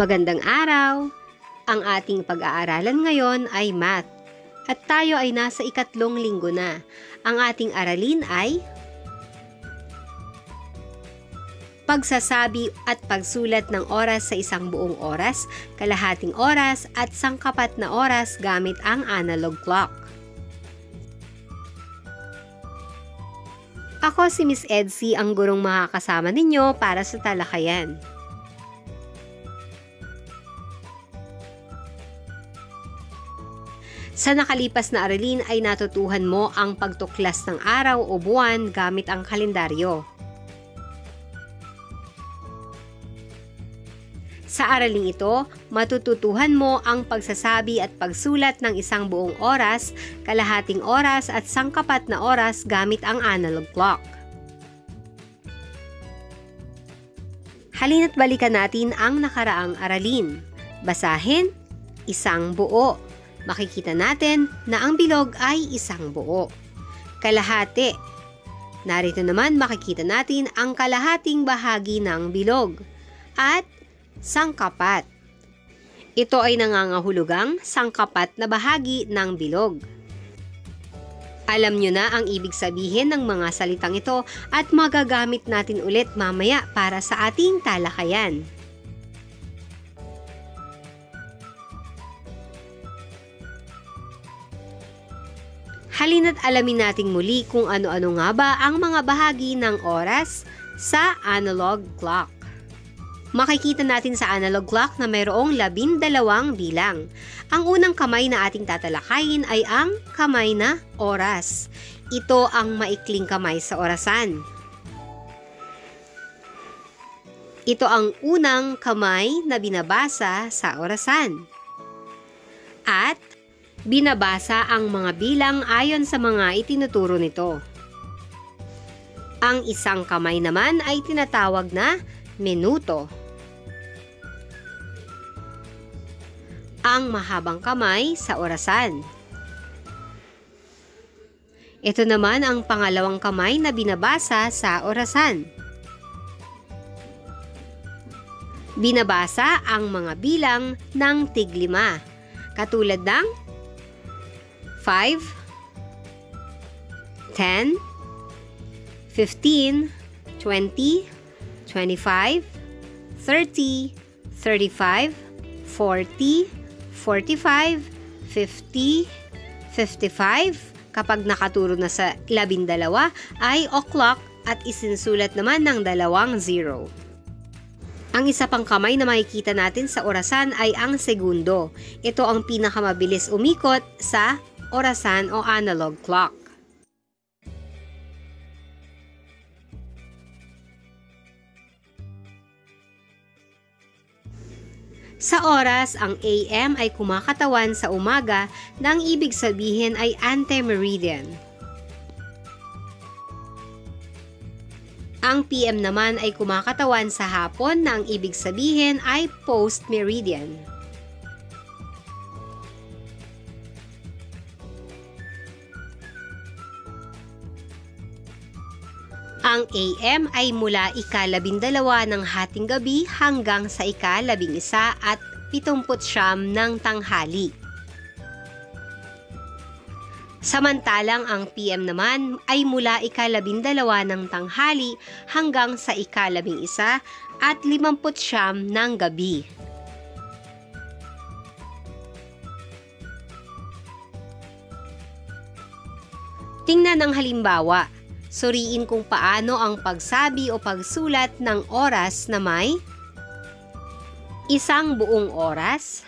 Magandang araw! Ang ating pag-aaralan ngayon ay math at tayo ay nasa ikatlong linggo na. Ang ating aralin ay pagsasabi at pagsulat ng oras sa isang buong oras, kalahating oras at sangkapat na oras gamit ang analog clock. Ako si Miss Edsy, ang gurong makakasama ninyo para sa talakayan. Sa nakalipas na aralin ay natutuhan mo ang pagtuklas ng araw o buwan gamit ang kalendaryo. Sa araling ito, matututuhan mo ang pagsasabi at pagsulat ng isang buong oras, kalahating oras at sangkapat na oras gamit ang analog clock. Halina't balikan natin ang nakaraang aralin. Basahin, isang buo. Makikita natin na ang bilog ay isang buo. Kalahati. Narito naman makikita natin ang kalahating bahagi ng bilog. At sangkapat. Ito ay nangangahulugang sangkapat na bahagi ng bilog. Alam nyo na ang ibig sabihin ng mga salitang ito at magagamit natin ulit mamaya para sa ating talakayan. Halina't alamin nating muli kung ano-ano nga ba ang mga bahagi ng oras sa analog clock. Makikita natin sa analog clock na mayroong 12 bilang. Ang unang kamay na ating tatalakayin ay ang kamay na oras. Ito ang maikling kamay sa orasan. Ito ang unang kamay na binabasa sa orasan. At binabasa ang mga bilang ayon sa mga itinuturo nito. Ang isang kamay naman ay tinatawag na minuto. Ang mahabang kamay sa orasan. Ito naman ang pangalawang kamay na binabasa sa orasan. Binabasa ang mga bilang ng tig-5, katulad ng 5, 10, 15, 20, 25, 30, 35, 40, 45, 50, 55. Kapag nakaturo na sa 12 ay o'clock at isinsulat naman ng 2 0. Ang isa pang kamay na makikita natin sa orasan ay ang segundo. Ito ang pinakamabilis umikot sa orasan o analog clock. Sa oras, ang AM ay kumakatawan sa umaga na ang ibig sabihin ay ante-meridian. Ang PM naman ay kumakatawan sa hapon na ang ibig sabihin ay post-meridian. Ang AM ay mula ika-12 ng hating gabi hanggang sa ika-11 at 79 ng tanghali. Samantalang ang PM naman ay mula ika-12 ng tanghali hanggang sa ika-11 at 59 ng gabi. Tingnan ang halimbawa. Suriin kung paano ang pagsabi o pagsulat ng oras na may isang buong oras,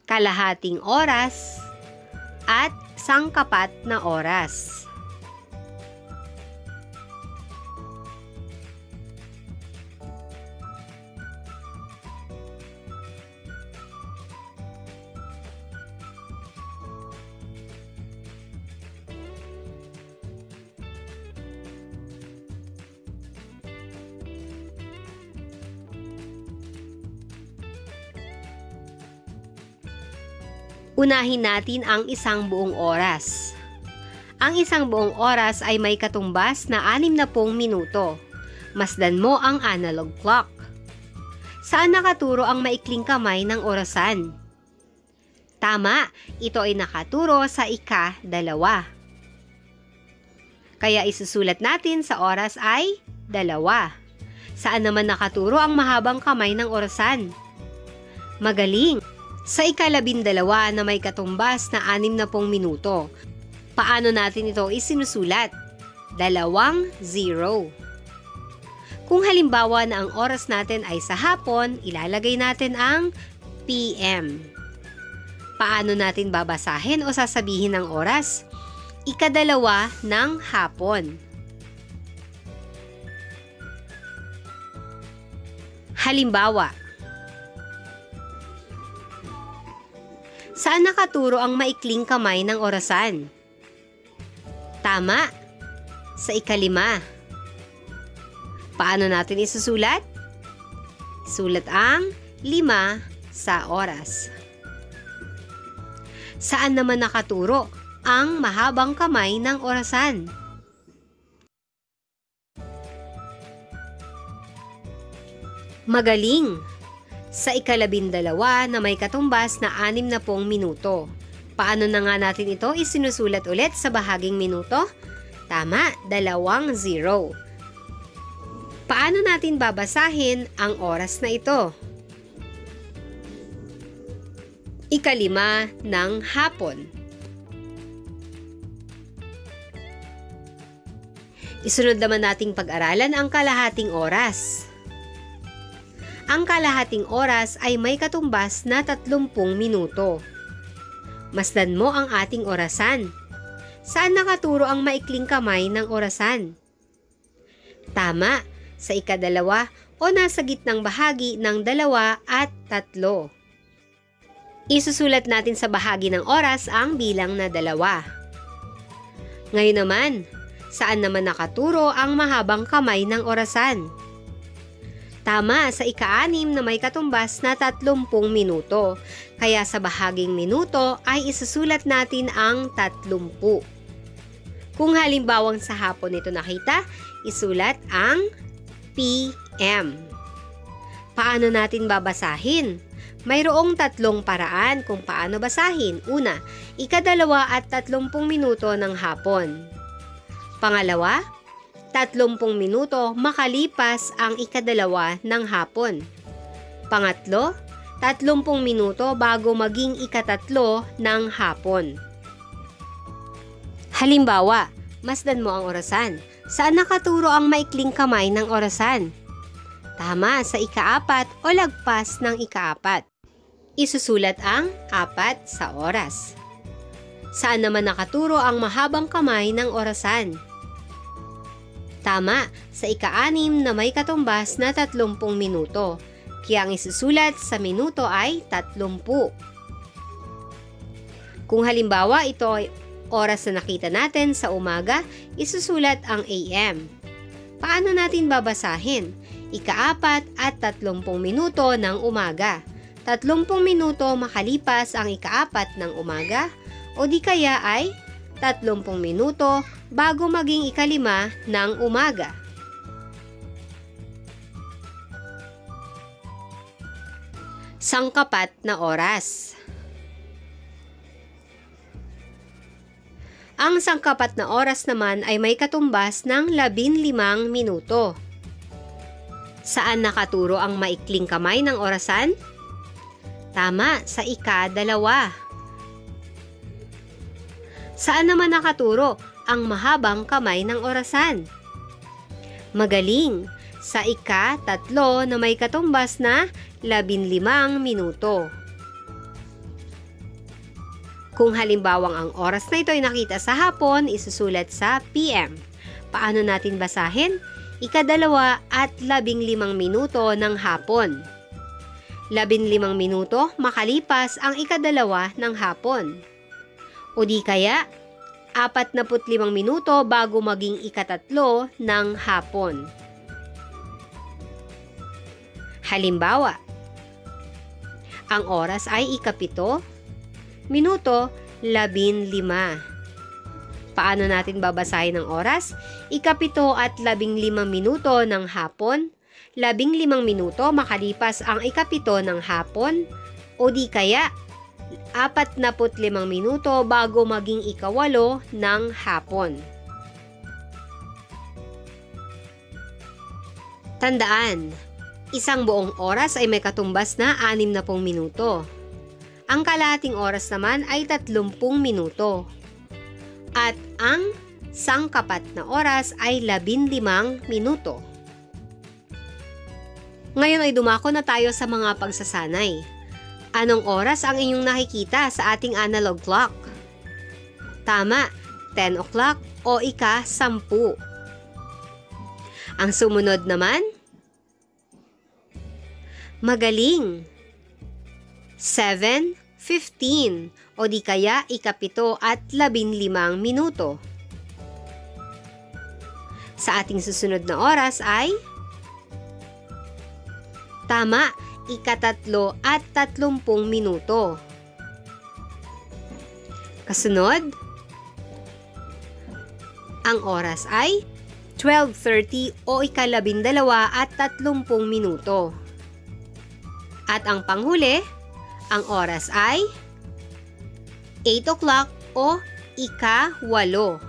kalahating oras, at sangkapat na oras. Unahin natin ang isang buong oras. Ang isang buong oras ay may katumbas na 60 minuto. Masdan mo ang analog clock. Saan nakaturo ang maikling kamay ng orasan? Tama, ito ay nakaturo sa ika-2. Kaya isusulat natin sa oras ay 2. Saan naman nakaturo ang mahabang kamay ng orasan? Magaling! Sa ika-12 na may katumbas na 60 minuto. Paano natin ito isinusulat? 2 0. Kung halimbawa na ang oras natin ay sa hapon, ilalagay natin ang PM. Paano natin babasahin o sasabihin ng oras? Ika-2 ng hapon. Halimbawa, saan nakaturo ang maikling kamay ng orasan? Tama, sa ika-5. Paano natin isusulat? Sulat ang 5 sa oras. Saan naman nakaturo ang mahabang kamay ng orasan? Magaling! Sa ika-12 na may katumbas na 60 minuto. Paano na nga natin ito isinusulat ulit sa bahaging minuto? Tama, 2 0. Paano natin babasahin ang oras na ito? Ika-5 ng hapon. Isunod naman nating pag-aralan ang kalahating oras. Ang kalahating oras ay may katumbas na 30 minuto. Masdan mo ang ating orasan. Saan nakaturo ang maikling kamay ng orasan? Tama, sa ika-2 o nasa gitnang bahagi ng 2 at 3. Isusulat natin sa bahagi ng oras ang bilang na 2. Ngayon naman, saan naman nakaturo ang mahabang kamay ng orasan? Tama, sa ika-6 na may katumbas na 30 minuto. Kaya sa bahaging minuto ay isusulat natin ang 30. Kung halimbawang sa hapon ito nakita, isulat ang PM. Paano natin babasahin? Mayroong 3 paraan kung paano basahin. Una, ika-2 at 30 minuto ng hapon. Pangalawa, 30 minuto makalipas ang ika-2 ng hapon. Pangatlo, 30 minuto bago maging ika-3 ng hapon. Halimbawa, masdan mo ang orasan. Saan nakaturo ang maikling kamay ng orasan? Tama, sa ika-4 o lagpas ng ika-4. Isusulat ang 4 sa oras. Saan naman nakaturo ang mahabang kamay ng orasan? Tama, sa ika-6 na may katumbas na 30 minuto. Kaya ang isusulat sa minuto ay 30. Kung halimbawa ito ay oras na nakita natin sa umaga, isusulat ang AM. Paano natin babasahin? Ika-4 at 30 minuto ng umaga. 30 minuto makalipas ang ika-4 ng umaga o di kaya ay 30 minuto bago maging ika-5 ng umaga. Sangkapat na oras. Ang sangkapat na oras naman ay may katumbas ng 15 minuto. Saan nakaturo ang maikling kamay ng orasan? Tama, sa ika-2. Saan naman nakaturo ang mahabang kamay ng orasan? Magaling! Sa ika-3 na may katumbas na 15 minuto. Kung halimbawang ang oras na ito ay nakita sa hapon, isusulat sa PM. Paano natin basahin? Ika-2 at 15 minuto ng hapon. 15 minuto makalipas ang ika-2 ng hapon. O di kaya, 45 minuto bago maging ika-3 ng hapon. Halimbawa, ang oras ay ika-7, minuto 15. Paano natin babasahin ang oras? Ika-7 at 15 minuto ng hapon. 15 minuto makalipas ang ikapito ng hapon o di kaya 45 minuto bago maging ikawalo ng hapon. Tandaan, isang buong oras ay may katumbas na 60 minuto. Ang kalahating oras naman ay 30 minuto. At ang sangkapat na oras ay 15 minuto. Ngayon ay dumako na tayo sa mga pagsasanay. Anong oras ang inyong nakikita sa ating analog clock? Tama, 10 o'clock o ika-10. Ang sumunod naman, magaling, 7:15 o di kaya ikapito at 15 minuto. Sa ating susunod na oras ay, tama, ika-3 at 30 minuto. Kasunod, ang oras ay 12:30 o ika-12 at 30 minuto. At ang panghuli, ang oras ay 8 o'clock o ika-8.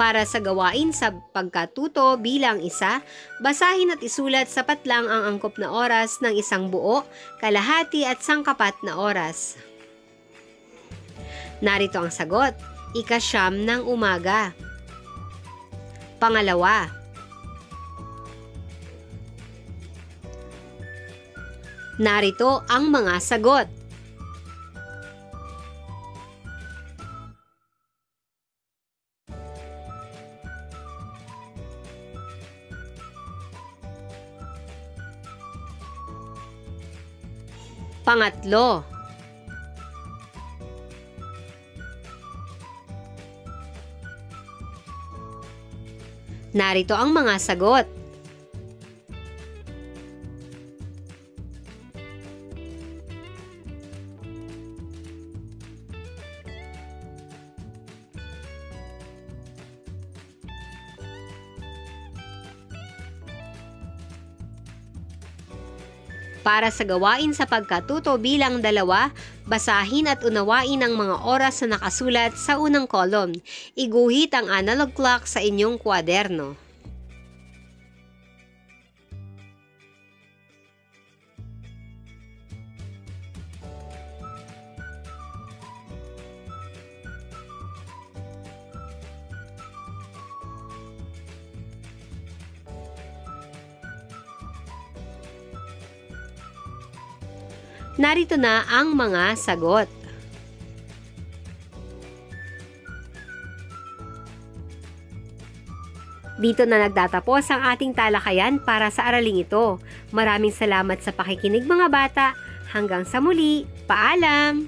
Para sa gawain sa pagkatuto bilang isa, basahin at isulat sapat lang ang angkop na oras ng isang buo, kalahati at sangkapat na oras. Narito ang sagot, ika-9 ng umaga. Pangalawa, narito ang mga sagot. Pangatlo, narito ang mga sagot. Para sa gawain sa pagkatuto bilang 2, basahin at unawain ang mga oras na nakasulat sa unang column. Iguhit ang analog clock sa inyong kwaderno. Narito na ang mga sagot. Dito na nagtatapos ang ating talakayan para sa araling ito. Maraming salamat sa pakikinig mga bata. Hanggang sa muli, paalam!